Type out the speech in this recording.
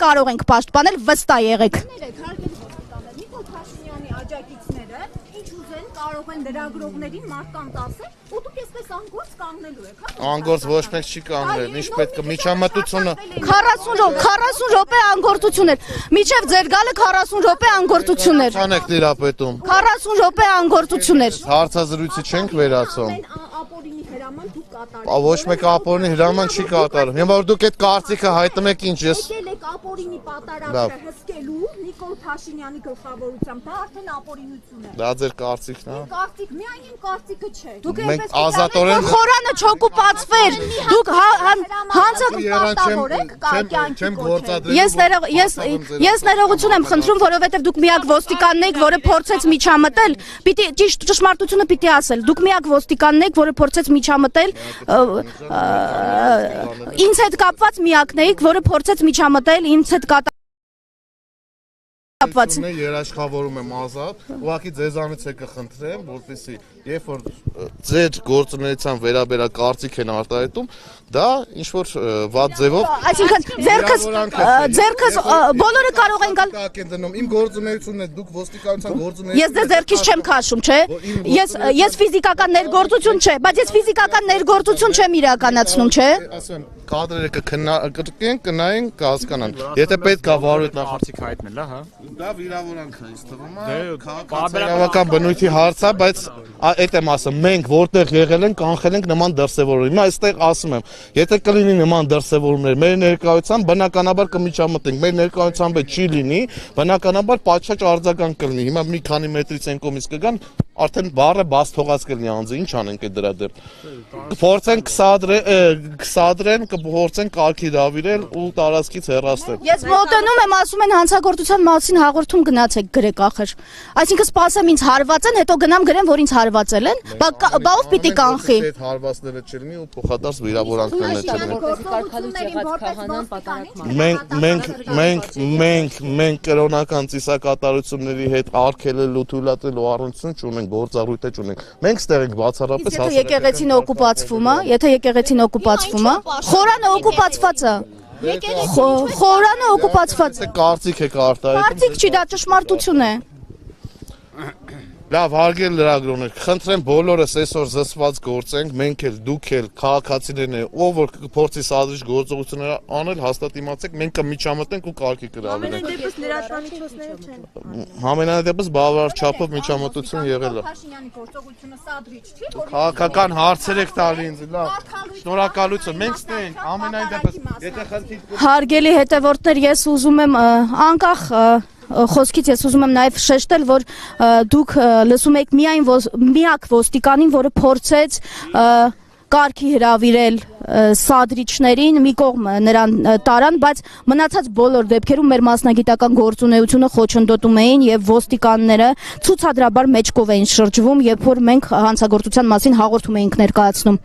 կարող ենք պաշտպանել, վստահ եղեք։ Կարող են լրագրողներին մարդկանց ասել, ու դուք այսպես անգործ կանգնելու եք, հա։ Անգործ ոչ մեկ չի կանգնել, ինչ պետք է միջամտությունը 40 րոպե անգործություն էր։ Միջև ձեր գալը 40 րոպե անգործություն էր։ Ցանեք դիրապետում։ 40 րոպե անգործություն էր։ Հարցազրույցի չենք վերացում։ Ապօրինի հրաման դուք կատարեք։ Ոչ մեկ ապօրինի հրաման չի կատարում։ Հիմա որ դուք այդ կարծիքը հայտնեք ինչ ես։ Եկել եք ապօրինի պատարագը հսկելու Նիկոլ Փաշինյանի գլխավորությամբ, դա արդեն ապօրինություն է։ Դա ձեր կարծիքն է։ Կարծիք, միայն իմ կարծիքը չէ։ Դուք Մենք ազատորեն խորանը չօկուպացվեր։ Դուք հանցը չեմ գործադրել։ Ես ներողություն եմ խնդրում, որովհետև դուք միակ ոստիկանն եք, որը փորձեց միջամտել, պիտի ճիշտ ճշմարտությունը պիտի ասել։ Դուք միակ ոստիկանն եք, որը փորձեց միջամտել, ինձ հետ կապված միակն եք, որը փորձեց միջամտել ինձ հետ կապված։ Երաշխավորում եմ ազատ, ուղղակի ձեզանից է կխնդրեմ, որպեսզի երբ որ ձեր գործունեության վերաբերյալ կարծիք են արտահայտում, դա ինչ որ վատ ձևով, այսինքն ձերքս բոլորը կարող են գալ։ Իմ գործունեությունն է, դուք ոստիկանության գործունեություն։ Ես ձեզ ձերքից չեմ քաշում, չէ։ Ես ֆիզիկական ներգործություն չէ, բայց ես ֆիզիկական ներգործություն չեմ իրականացնում, չէ։ Ասեմ, կադրերը կկրկեն, կնային, կհասկանան։ Եթե պետք է վարույթ Հարցիկ հայտնել, հա։ Դա վիրավորանք է, ինձ թվում է, քաղաքացիական բնույթի հարց է, բայց այդ եմ ասում, մենք որտեղ եղել ենք, կանխել ենք նման դրսևորում։ Հիմա այստեղ ասում եմ, եթե կլինի նման դրսևորումներ, մեր ներկայությամբ բնականաբար կմիջամտենք, մեր ներկայությամբ չի լինի, բնականաբար պատշաճ արձագանք կլինի։ Հիմա մի քանի մետրից են կողմից կգան, արդեն բառը բաց թողած կլինի անձը, ինչ անենք այդ դրա դեմ։ Կփորձեն կսադրեն, կփորձեն կարգի դավիրել ու տարածքից հեռացնել։ Ես մոտենում եմ, ասում են հանցագործության մասին հաղորդում գնացեք գրեք ախր։ Այսինքն սպասեմ ինձ հարվածեն, հետո գնամ գրեմ, որ ինձ հարվածել են, բա ով պիտի կանխի։ Այդ հարվածները չլինի ու փոխադարձ վիրավորանքներն չլինի։ Մենք կրոնական ծիսակատարությունների հետ արգելելու, թույլատրելու առնչություն չունենք, գործառույթ չունենք։ Մենք ստեղ ենք բացառապես Եթե եկեղեցին օկուպացվում է, եթե եկեղեցին օկուպացվում է, խորանը օկուպացված է։ Խորանը օկուպացված է։ Կարծիք եք արտահայտում։ Կարծիք չի, դա ճշմարտություն է։ Լավ, հարգելի լրագրողներ, խնդրեմ բոլորս այսօր զսպված գործենք, մենք էլ, դուք էլ, քաղաքացիներն են, ով որ կփորձի սադրիչ գործողություններ անել, հաստատ իմացեք, մենք կմիջամտենք ու կարգի կհավիրենք։ Համենայն դեպս բավարար չափով միջամտություն եղել է։ Քաղաքական հարցեր եք տալի ինձ, լավ։ Շնորհակալություն, մենք ստենք, ամենայն դեպս, եթե խնդիր Հարգելի հետևորդներ, ես ուզում եմ անկախ խոսքից ես ուզում եմ նաև շեշտել, որ դուք լսում եք միակ ոստիկանին, որը փորձեց կարգի հրավիրել սադրիչներին, մի կողմ նրան տարան, բայց մնացած բոլոր դեպքերում մեր մասնագիտական գործունեությունը խոչընդոտում էին եւ ոստիկանները ցուցադրաբար մեջկով էին շրջվում, երբ որ մենք հանցագործության մասին հաղորդում էինք ներկայացնում։